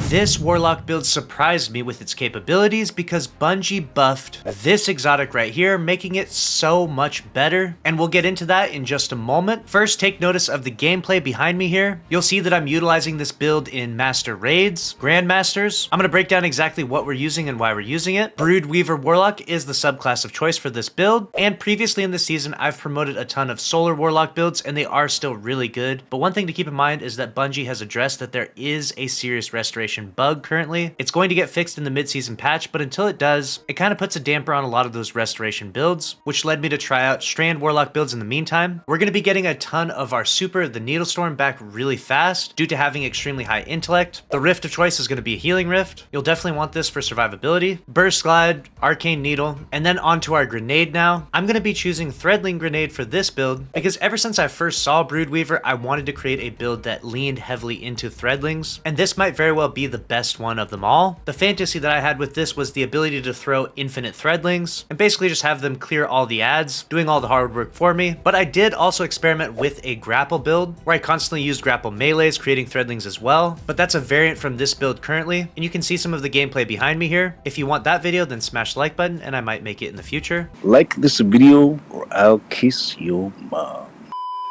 This Warlock build surprised me with its capabilities because Bungie buffed this exotic right here, making it so much better, and we'll get into that in just a moment. First, take notice of the gameplay behind me here. You'll see that I'm utilizing this build in Master Raids, Grandmasters. I'm going to break down exactly what we're using and why we're using it. Broodweaver Warlock is the subclass of choice for this build, and previously in this season, I've promoted a ton of Solar Warlock builds, and they are still really good. But one thing to keep in mind is that Bungie has addressed that there is a serious restoration bug currently. It's going to get fixed in the mid-season patch, but until it does, it kind of puts a damper on a lot of those restoration builds, which led me to try out Strand Warlock builds in the meantime. We're going to be getting a ton of our super, the Needlestorm, back really fast due to having extremely high intellect. The Rift of choice is going to be a healing rift. You'll definitely want this for survivability. Burst Glide, Arcane Needle, and then onto our grenade now. I'm going to be choosing Threadling Grenade for this build because ever since I first saw Broodweaver, I wanted to create a build that leaned heavily into Threadlings, and this might very well be the best one of them all. The fantasy that I had with this was the ability to throw infinite Threadlings and basically just have them clear all the ads, doing all the hard work for me. But I did also experiment with a grapple build where I constantly used grapple melees, creating Threadlings as well. But that's a variant from this build currently, and you can see some of the gameplay behind me here. If you want that video, then smash the like button and I might make it in the future. Like this video or I'll kiss your mom.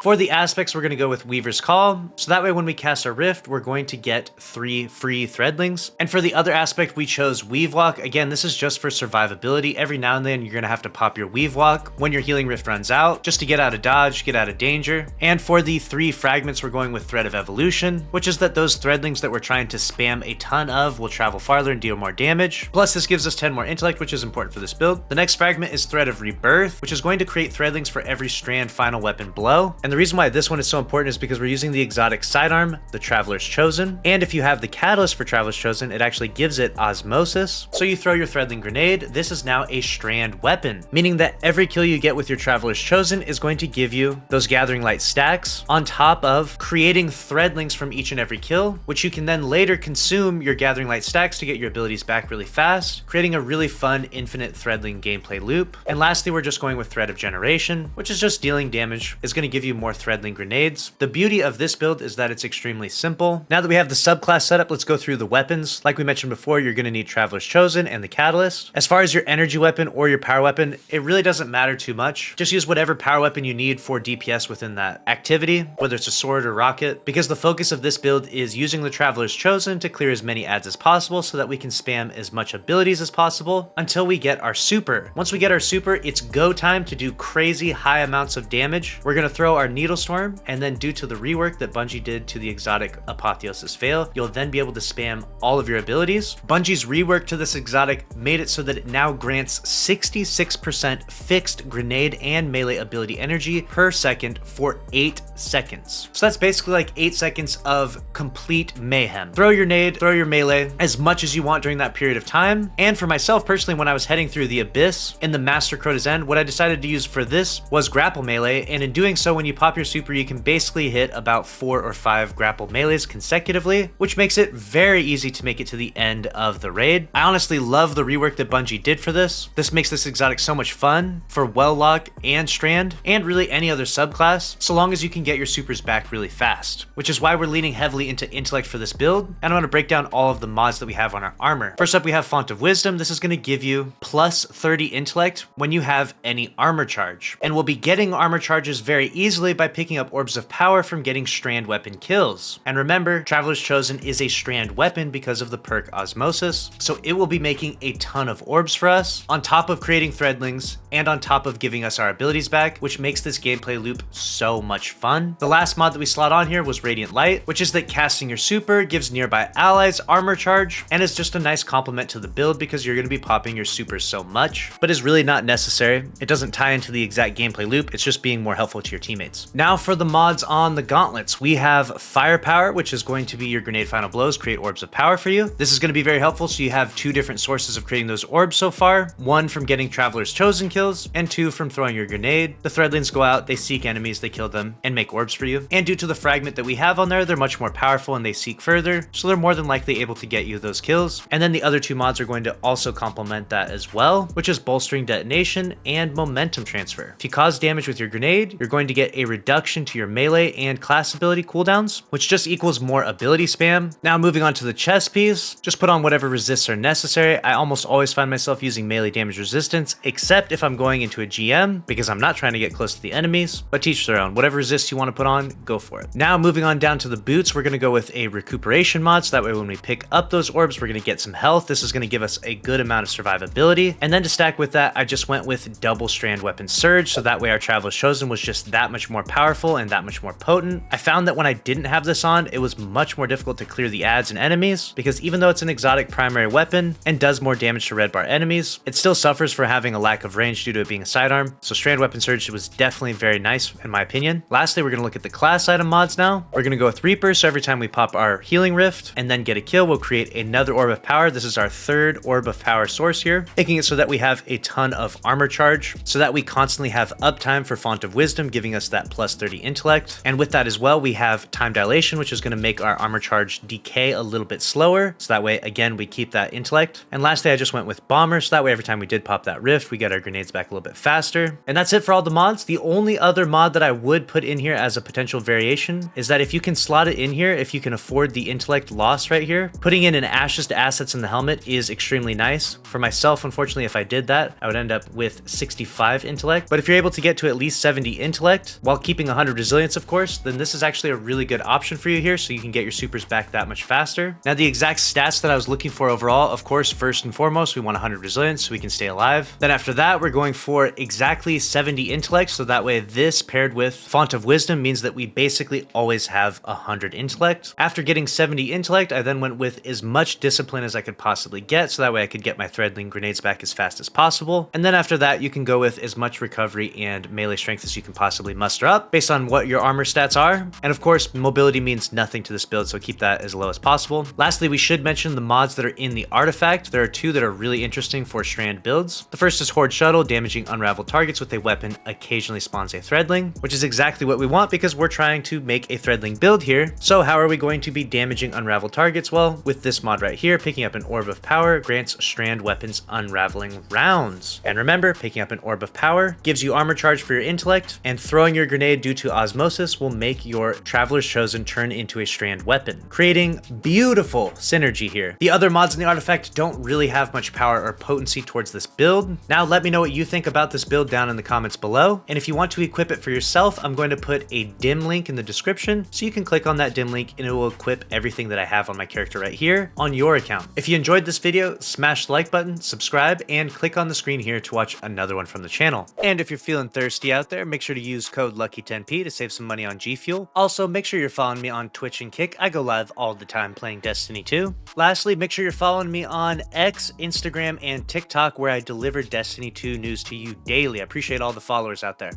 For the aspects, we're going to go with Weaver's Call, so that way when we cast our Rift, we're going to get 3 free Threadlings. And for the other aspect, we chose Weave Walk. Again, this is just for survivability. Every now and then, you're going to have to pop your Weave Walk when your Healing Rift runs out, just to get out of dodge, get out of danger. And for the 3 fragments, we're going with Thread of Evolution, which is that those Threadlings that we're trying to spam a ton of will travel farther and deal more damage. Plus, this gives us 10 more intellect, which is important for this build. The next fragment is Thread of Rebirth, which is going to create Threadlings for every strand final weapon blow. And the reason why this one is so important is because we're using the exotic sidearm, the Traveler's Chosen. And if you have the catalyst for Traveler's Chosen, it actually gives it osmosis. So you throw your Threadling Grenade, this is now a strand weapon, meaning that every kill you get with your Traveler's Chosen is going to give you those Gathering Light stacks on top of creating Threadlings from each and every kill, which you can then later consume your Gathering Light stacks to get your abilities back really fast, creating a really fun infinite Threadling gameplay loop. And lastly, we're just going with Thread of Generation, which is just dealing damage. It's going to give you more Threadling grenades. The beauty of this build is that it's extremely simple. Now that we have the subclass set up, let's go through the weapons. Like we mentioned before, you're going to need Traveler's Chosen and the Catalyst. As far as your energy weapon or your power weapon, it really doesn't matter too much. Just use whatever power weapon you need for DPS within that activity, whether it's a sword or rocket, because the focus of this build is using the Traveler's Chosen to clear as many ads as possible so that we can spam as much abilities as possible until we get our super. Once we get our super, it's go time to do crazy high amounts of damage. We're going to throw our Needlestorm, and then due to the rework that Bungie did to the exotic Apotheosis Veil, you'll then be able to spam all of your abilities. Bungie's rework to this exotic made it so that it now grants 66% fixed grenade and melee ability energy per second for 8 seconds. So that's basically like 8 seconds of complete mayhem. Throw your nade, throw your melee as much as you want during that period of time. And for myself personally, when I was heading through the Abyss in the Master Crota's End, what I decided to use for this was grapple melee. And in doing so, when you pop your super, you can basically hit about 4 or 5 grapple melees consecutively, which makes it very easy to make it to the end of the raid. I honestly love the rework that Bungie did for this. This makes this exotic so much fun for Well-Lock and Strand, and really any other subclass, so long as you can get your supers back really fast, which is why we're leaning heavily into intellect for this build. And I'm going to break down all of the mods that we have on our armor. First up, we have Font of Wisdom. This is going to give you plus 30 intellect when you have any armor charge, and we'll be getting armor charges very easily by picking up orbs of power from getting strand weapon kills. And remember, Traveler's Chosen is a strand weapon because of the perk Osmosis, so it will be making a ton of orbs for us, on top of creating Threadlings, and on top of giving us our abilities back, which makes this gameplay loop so much fun. The last mod that we slot on here was Radiant Light, which is that casting your super gives nearby allies armor charge, and is just a nice complement to the build because you're going to be popping your super so much, but is really not necessary. It doesn't tie into the exact gameplay loop, it's just being more helpful to your teammates. Now for the mods on the gauntlets, we have Firepower, which is going to be your grenade final blows, create orbs of power for you. This is going to be very helpful, so you have 2 different sources of creating those orbs so far. 1 from getting Traveler's Chosen kills, and 2 from throwing your grenade. The Threadlings go out, they seek enemies, they kill them, and make orbs for you. And due to the fragment that we have on there, they're much more powerful and they seek further, so they're more than likely able to get you those kills. And then the other 2 mods are going to also complement that as well, which is Bolstering Detonation and Momentum Transfer. If you cause damage with your grenade, you're going to get a a reduction to your melee and class ability cooldowns, which just equals more ability spam. Now moving on to the chest piece, just put on whatever resists are necessary. I almost always find myself using melee damage resistance, except if I'm going into a GM, because I'm not trying to get close to the enemies, but teach their own. Whatever resist you want to put on, go for it. Now moving on down to the boots, we're going to go with a recuperation mod, so that way when we pick up those orbs, we're going to get some health. This is going to give us a good amount of survivability. And then to stack with that, I just went with double strand weapon surge, so that way our Traveler's Chosen was just that much more powerful and that much more potent. I found that when I didn't have this on, it was much more difficult to clear the adds and enemies, because even though it's an exotic primary weapon and does more damage to red bar enemies, it still suffers for having a lack of range due to it being a sidearm. So strand weapon surge was definitely very nice in my opinion. Lastly, we're going to look at the class item mods now. We're going to go with Reaper, so every time we pop our healing rift and then get a kill, we'll create another orb of power. This is our third orb of power source here, making it so that we have a ton of armor charge, so that we constantly have uptime for Font of Wisdom, giving us that plus 30 intellect. And with that as well, we have time dilation, which is going to make our armor charge decay a little bit slower, so that way again we keep that intellect. And lastly, I just went with Bomber, so that way every time we did pop that rift, we get our grenades back a little bit faster. And that's it for all the mods. The only other mod that I would put in here as a potential variation is that if you can slot it in here, if you can afford the intellect loss right here, putting in an Ashes to Assets in the helmet is extremely nice. For myself, unfortunately, if I did that, I would end up with 65 intellect. But if you're able to get to at least 70 intellect while keeping 100 resilience, of course, then this is actually a really good option for you here, so you can get your supers back that much faster. Now, the exact stats that I was looking for overall, of course, first and foremost, we want 100 resilience so we can stay alive. Then after that, we're going for exactly 70 intellect, so that way this paired with Font of Wisdom means that we basically always have 100 intellect. After getting 70 intellect, I then went with as much discipline as I could possibly get, so that way I could get my Threadling grenades back as fast as possible. And then after that, you can go with as much recovery and melee strength as you can possibly muster up based on what your armor stats are. And of course, mobility means nothing to this build, so keep that as low as possible. Lastly, we should mention the mods that are in the artifact. There are two that are really interesting for strand builds. The first is Horde Shuttle, damaging unraveled targets with a weapon occasionally spawns a Threadling, which is exactly what we want because we're trying to make a Threadling build here. So how are we going to be damaging unraveled targets? Well, with this mod right here, picking up an Orb of Power grants strand weapons unraveling rounds. And remember, picking up an Orb of Power gives you armor charge for your intellect, and throwing your grenade due to osmosis will make your Traveler's Chosen turn into a strand weapon, creating beautiful synergy here. The other mods in the artifact don't really have much power or potency towards this build. Now let me know what you think about this build down in the comments below, and if you want to equip it for yourself, I'm going to put a dim link in the description, so you can click on that dim link and it will equip everything that I have on my character right here on your account. If you enjoyed this video, smash the like button, subscribe, and click on the screen here to watch another one from the channel. And if you're feeling thirsty out there, make sure to use code LUCKY10p to save some money on G Fuel. Also, make sure you're following me on Twitch and Kick. I go live all the time playing Destiny 2. Lastly, make sure you're following me on X, Instagram, and TikTok, where I deliver Destiny 2 news to you daily. I appreciate all the followers out there.